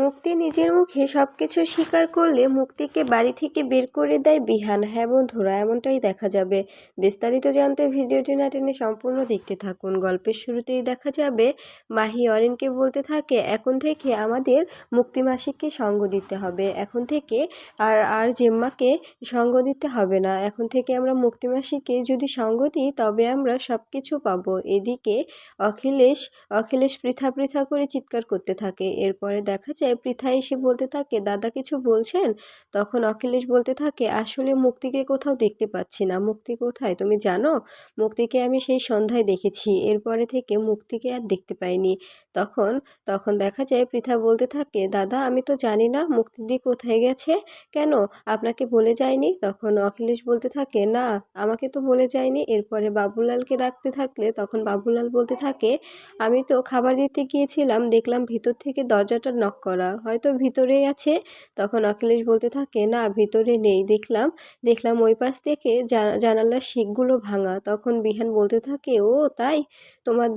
মুক্তি নিজের মুখে সবকিছু স্বীকার করলে মুক্তিকে বাড়ি থেকে বের করে দেয় বিহান। হ্যাঁ বন্ধুরা, এমনটাই দেখা যাবে। বিস্তারিত জানতে ভিডিওটি না টেনে সম্পূর্ণ দেখতে থাকুন। গল্পের শুরুতেই দেখা যাবে মাহি অরিনকে বলতে থাকে, এখন থেকে আমাদের মুক্তি মাসিককে সঙ্গ দিতে হবে। এখন থেকে আর আর জেম্মাকে সঙ্গ দিতে হবে না। এখন থেকে আমরা মুক্তি মাসিককে যদি সঙ্গ দিই তবে আমরা সব কিছু পাবো। এদিকে অখিলেশ অখিলেশ পৃথা পৃথা করে চিৎকার করতে থাকে। এরপরে দেখা যায় পৃথা এসে বলতে থাকে, দাদা কিছু বলছেন? তখন অখিলেশ বলতে থাকে, আসলে মুক্তিকে কোথাও দেখতে পাচ্ছি না। মুক্তি কোথায় তুমি জানো? মুক্তিকে আমি সেই সন্ধ্যায় দেখেছি, এরপরে থেকে মুক্তিকে আর দেখতে পাইনি। তখন তখন দেখা যায় পৃথা বলতে থাকে, দাদা আমি তো জানি না মুক্তিদি কোথায় গেছে। কেন, আপনাকে বলে যায়নি? তখন অখিলেশ বলতে থাকে, না আমাকে তো বলে যায়নি। এরপরে বাবুলালকে ডাকতে থাকলে তখন বাবুলাল বলতে থাকে, আমি তো খাবার দিতে গিয়েছিলাম, দেখলাম ভিতর থেকে দরজাটা নক করা, হয়তো ভিতরেই আছে। তখন অখিলেশ বলতে থাকে, না ভিতরে নেই, দেখলাম দেখলাম ওই পাশ থেকে জানালার শিকগুলো ভাঙা। তখন বিহান বলতে থাকে, ও তাই, তোমার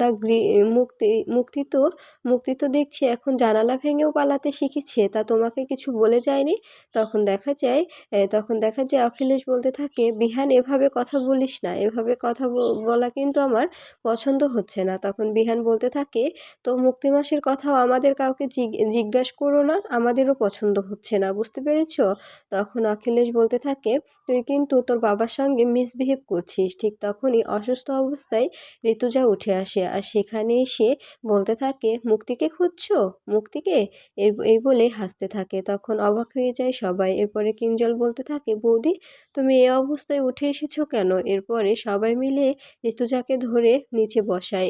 মুক্তি মুক্তি তো মুক্তি তো দেখছি এখন জানালা ভেঙেও পালাতে শিখেছে, তা তোমাকে কিছু বলে যায়নি? তখন দেখা যায় অখিলেশ বলতে থাকে, বিহান এভাবে কথা বলিস না, এভাবে কথা বলা কিন্তু আমার পছন্দ হচ্ছে না। তখন বিহান বলতে থাকে, তো মুক্তি মাসির কথাও আমাদের কাউকে জিজ্ঞাসা করো না, আমাদেরও পছন্দ হচ্ছে না, বুঝতে পেরেছো? তখন অখিলেশ বলতে থাকে, তুই কিন্তু তোর বাবার সঙ্গে মিসবিহেভ করছিস। ঠিক তখনই অসুস্থ অবস্থায় ঋতুজা উঠে আসে, আর সেখানে এসে বলতে থাকে, মুক্তিকে খুঁজছো? মুক্তিকে? এই বলে হাসতে থাকে। তখন অবাক হয়ে যায় সবাই। এরপরে কিঞ্জল বলতে থাকে, বৌদি তুমি এ অবস্থায় উঠে এসেছো কেন? এরপরে সবাই মিলে ঋতুজাকে ধরে নিচে বসায়।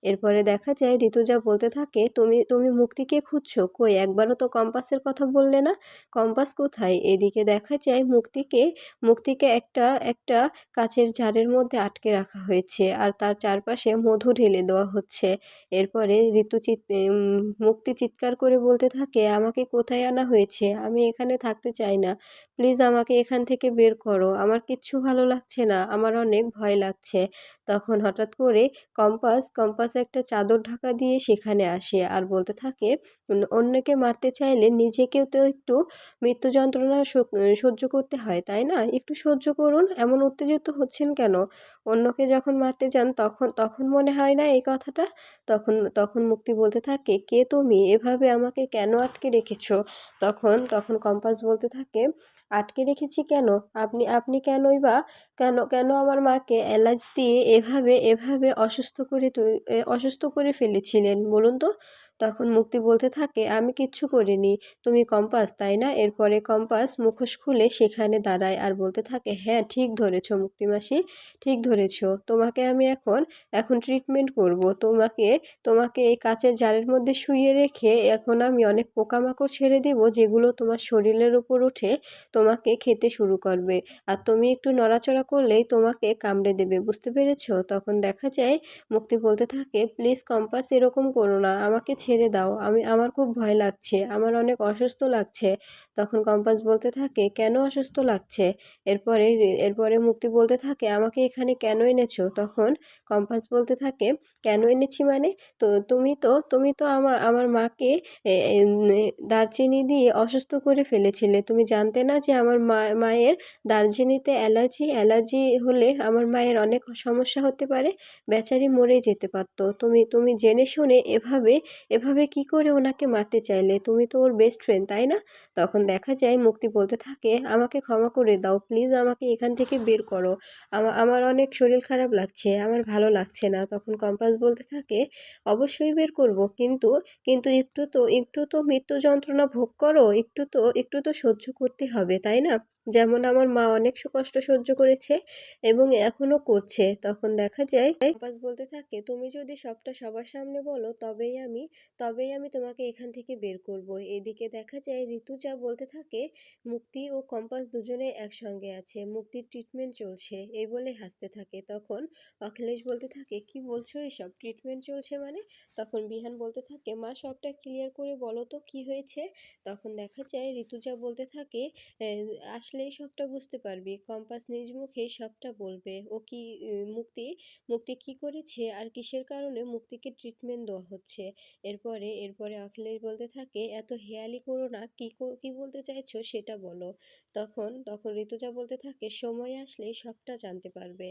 এরপরে দেখা যায় ঋতুজা বলতে থাকে, তুমি তুমি মুক্তিকে খুঁজছো? কই একবারও তো কম্পাসের কথা বললে না, কম্পাস কোথায়? এদিকে দেখা যায় মুক্তিকে মুক্তিকে একটা একটা কাচের জারের মধ্যে আটকে রাখা হয়েছে, আর তার চারপাশে মধু ঢেলে দেওয়া হচ্ছে। এরপরে মুক্তি চিৎকার করে বলতে থাকে, আমাকে কোথায় আনা হয়েছে? আমি এখানে থাকতে চাই না, প্লিজ আমাকে এখান থেকে বের করো, আমার কিচ্ছু ভালো লাগছে না, আমার অনেক ভয় লাগছে। তখন হঠাৎ করে কম্পাস একটা চাদর ঢাকা দিয়ে সেখানে আসে, আর বলতে থাকে, অন্যকে মারতে চাইলে নিজেকেও তো একটু মৃত্যু যন্ত্রণা সহ্য করতে হয়, তাই না? একটু সহ্য করুন, এমন উত্তেজিত হচ্ছেন কেন? অন্যকে যখন মারতে যান তখন তখন মনে হয় না এই কথাটা? তখন তখন মুক্তি বলতে থাকে, কে তুমি? এভাবে আমাকে কেন আটকে রেখেছো? তখন কম্পাস বলতে থাকে, আটকে রেখেছি কেন? আপনি আপনি কেনই বা কেন কেন আমার মাকে এলাচ দিয়ে এভাবে এভাবে অসুস্থ করে ফেলেছিলেন বলুন তো? তখন মুক্তি বলতে থাকে, আমি কিচ্ছু করিনি, তুমি কম্পাস তাই না? এরপরে কম্পাস মুখোশ খুলে সেখানে দাঁড়ায়, আর বলতে থাকে, হ্যাঁ ঠিক ধরেছ মুক্তিমাসি, ঠিক ধরেছ। তোমাকে আমি এখন ট্রিটমেন্ট করব। তোমাকে তোমাকে এই কাচের জারের মধ্যে শুইয়ে রেখে এখন আমি অনেক পোকামাকড় ছেড়ে দেব, যেগুলো তোমার শরীরের উপর উঠে তোমাকে খেতে শুরু করবে, আর তুমি একটু নড়াচড়া করলেই তোমাকে কামড়ে দেবে, বুঝতে পেরেছো? তখন দেখা যায় মুক্তি বলতে থাকে, প্লিজ কম্পাস এরকম করো না, আমাকে ছেড়ে দাও, আমার খুব ভয় লাগছে, আমার অনেক অসুস্থ লাগছে। তখন কম্পাস বলতে থাকে, কেন অসুস্থ লাগছে? এরপরে এরপরে মুক্তি বলতে থাকে, আমাকে এখানে কেন এনেছো? তখন কম্পাস বলতে থাকে, কেন এনেছি মানে? তো তুমি তো আমার আমার মাকে দারচিনি দিয়ে অসুস্থ করে ফেলেছিলে। তুমি জানতে না যে আমার মায়ের দারচিনিতে অ্যালার্জি হলে আমার মায়ের অনেক সমস্যা হতে পারে, বেচারি মরে যেতে পারতো। তুমি তুমি জেনে শুনে এভাবে এভাবে কি করে ওনাকে মারতে চাইলে? তুমি তো ওর বেস্ট ফ্রেন্ড তাই না? তখন দেখা যায় মুক্তি বলতে থাকে, আমাকে ক্ষমা করে দাও, প্লিজ আমাকে এখান থেকে বের করো, আমার অনেক শরীর খারাপ লাগছে, আমার ভালো লাগছে না। তখন কম্পাস বলতে থাকে, অবশ্যই বের করব, কিন্তু কিন্তু একটু তো মৃত্যু যন্ত্রণা ভোগ করো, একটু তো সহ্য করতে হবে তাই না? যেমন আমার মা অনেক কষ্ট সহ্য করেছে এবং এখনো করছে। তখন দেখা যায় কম্পাস বলতে থাকে, তুমি যদি সবটা সবার সামনে বলো তবেই আমি তোমাকে এখান থেকে বের করব। এদিকে দেখা যায় ঋতুজা বলতে থাকে, মুক্তি ও কম্পাস দুজনে একসঙ্গে আছে, মুক্তির ট্রিটমেন্ট চলছে, এই বলে হাসতে থাকে। তখন অখিলেশ বলতে থাকে, কি বলছো এসব, ট্রিটমেন্ট চলছে মানে? তখন বিহান বলতে থাকে, মা সবটা ক্লিয়ার করে বলো তো কি হয়েছে? তখন দেখা যায় ঋতুজা বলতে থাকে, আসলে আসলেই সবটা বুঝতে পারবি। কম্পাস নিজ মুখেই সবটা বলবে। ও কি মুক্তি মুক্তি কি করেছে আর কিসের কারণে মুক্তিকে ট্রিটমেন্ট দেওয়া হচ্ছে। এরপরে অখিলেশ বলতে থাকে, "এত হেঁয়ালি করো না। কি বলতে চাইছো সেটা বলো।" তখন ঋতুজা বলতে থাকে, "সময় আসলেই সবটা জানতে পারবে।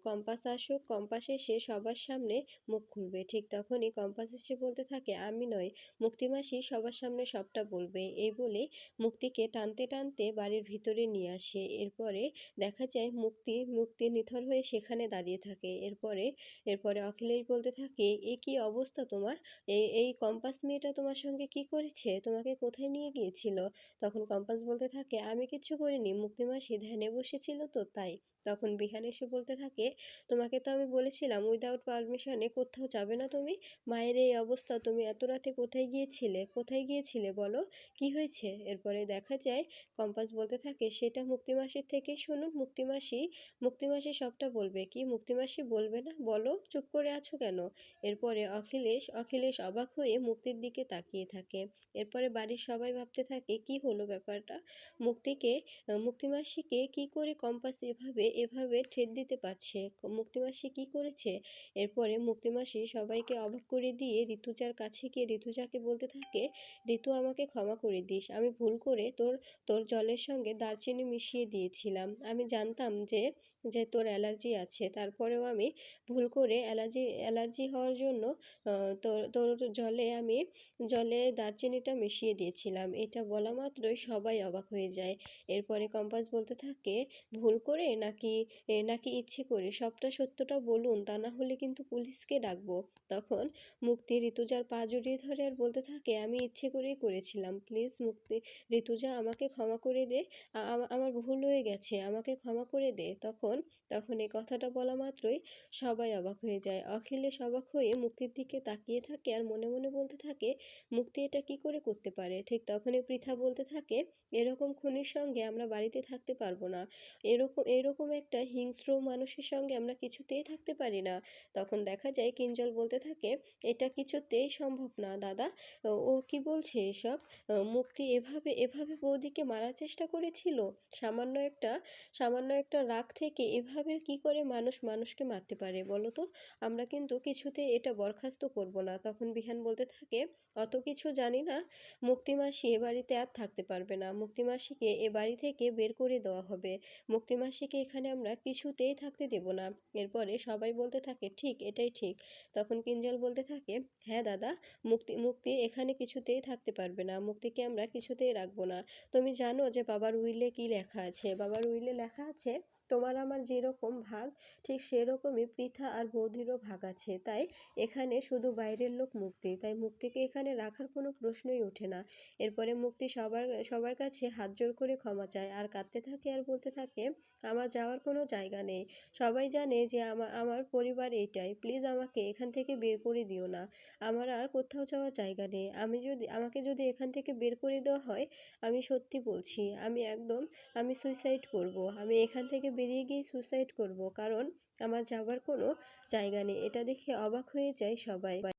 কম্পাস আসুক, কম্পাস এসে সবার সামনে মুখ খুলবে।" ঠিক তখনই কম্পাস এসে বলতে থাকে, "আমি নয়, মুক্তিমাসি সবার সামনে সবটা বলবে।" এই বলে মুক্তিকে টানতে টানতে বাড়ির ভিতরে নিয়ে আসে। এরপরে দেখা যায় মুক্তি নিথর হয়ে সেখানে দাঁড়িয়ে থাকে। এরপরে অখিলেশ বলতে থাকে, "এ কি অবস্থা তোমার? এই কম্পাস মেয়েটা তোমার সঙ্গে কি করেছে? তোমাকে কোথায় নিয়ে গিয়েছিল?" তখন কম্পাস বলতে থাকে, "আমি কিচ্ছু করিনি, মুক্তিমাসি ধ্যানে বসেছিল তো তাই।" তখন বিহান এসে বলতে থাকে, "তোমাকে তো আমি বলেছিলাম উইদাউট পারমিশনে কোথাও যাবে না তুমি। মায়ের এই অবস্থা, তুমি এত রাতে কোথায় গিয়েছিলে বলো, কি হয়েছে?" এরপরে দেখা যায় কম্পাস বলতে থাকে, "সেটা মুক্তিমাসির থেকেই শুনুন। মুক্তিমাসি সবটা বলবে।" "কি মুক্তিমাসি বলবে না? বলো, চুপ করে আছো কেন?" এরপরে অখিলেশ অবাক হয়ে মুক্তির দিকে তাকিয়ে থাকে। এরপরে বাড়ির সবাই ভাবতে থাকে, কি হলো ব্যাপারটা? মুক্তিমাসিকে কি করে কম্পাস এভাবে থ্রেট দিতে পারছে? মুক্তিমাসি কি করেছে? এরপরে মুক্তিমাসি সবাইকে অবাক করে দিয়ে ঋতুজার কাছে গিয়ে ঋতুজাকে বলতে থাকে, "ঋতু, আমাকে ক্ষমা করে দিস। আমি ভুল করে তোর জলের সঙ্গে দারচিনি মিশিয়ে দিয়েছিলাম। আমি জানতাম যে যে তোর অ্যালার্জি আছে। তারপরেও আমি ভুল করে অ্যালার্জি হওয়ার জন্য তোর জলে দারচিনিটা মিশিয়ে দিয়েছিলাম।" এটা বলা মাত্রই সবাই অবাক হয়ে যায়। এরপরে কম্পাস বলতে থাকে, "ভুল করে নাকি ইচ্ছে করে? সত্যটা বলুন, তা না হলে কিন্তু পুলিশকে ডাকবো।" তখন মুক্তি ঋতুজার পা জড়িয়ে ধরে আর বলতে থাকে, "আমি ইচ্ছে করেই করেছিলাম। প্লিজ ঋতুজা, আমাকে ক্ষমা করে দে। আমার ভুল হয়ে গেছে, আমাকে ক্ষমা করে দে।" তখন এই কথাটা বলা মাত্রই সবাই অবাক হয়ে যায়। অখিলেশ অবাক হয়ে মুক্তির দিকে তাকিয়ে থাকে আর মনে মনে বলতে থাকে, মুক্তি এটা কি করে করতে পারে? ঠিক তখনই পৃথা বলতে থাকে, "এরকম খুনির সঙ্গে আমরা বাড়িতে থাকতে পারবো না। এরকম একটা হিংস্র মানুষের সঙ্গে আমরা কিছুতেই থাকতে পারি না।" তখন দেখা যায় কিঞ্জল বলতে থাকে, "এটা কিছুতেই সম্ভব না দাদা। ও কি বলছে এসব? মুক্তি এভাবে বৌদিকে মারার চেষ্টা করেছিল? সামান্য একটা রাগ থেকে এভাবে কি করে মানুষকে মারতে পারে বলো তো? আমরা কিন্তু কিছুতেই এটা বরখাস্ত করব না।" তখন বিহান বলতে থাকে, "অত কিছু জানি না। মুক্তিমাসি এ বাড়িতে আর থাকতে পারবে না। মুক্তিমাসিকে এ বাড়ি থেকে বের করে দেওয়া হবে। মুক্তিমাসিকে এখানে আমরা কিছুতেই থাকতে দেব না।" এরপরে সবাই বলতে থাকে, "ঠিক, এটাই ঠিক।" তখন কিঞ্জল বলতে থাকে, "হ্যাঁ দাদা, মুক্তি এখানে কিছুতেই থাকতে পারবে না। মুক্তিকে আমরা কিছুতেই রাখবো না। তুমি জানো যে বাবার উইলে কি লেখা আছে? বাবার উইলে লেখা আছে, তোমার আমার যেরকম ভাগ ঠিক সেরকমই পৃথা আর বৌদিরও ভাগ আছে। তাই এখানে শুধু বাইরের লোক মুক্তি, তাই মুক্তিকে এখানে রাখার কোনো প্রশ্নই ওঠে না।" এরপরে মুক্তি সবার কাছে হাত জোর করে ক্ষমা চায় আর কাঁদতে থাকে আর বলতে থাকে, "আমার যাওয়ার কোনো জায়গা নেই। সবাই জানে যে আমার পরিবার এইটাই। প্লিজ আমাকে এখান থেকে বের করে দিও না। আমার আর কোথাও যাওয়ার জায়গা নেই। আমাকে যদি এখান থেকে বের করে দেওয়া হয়, আমি সত্যি বলছি, আমি সুইসাইড করব। আমি এখান থেকে বেরিয়ে গিয়ে সুইসাইড করব, কারণ আমার যাবার কোনো জায়গা নেই।" এটা দেখে অবাক হয়ে যায় সবাই।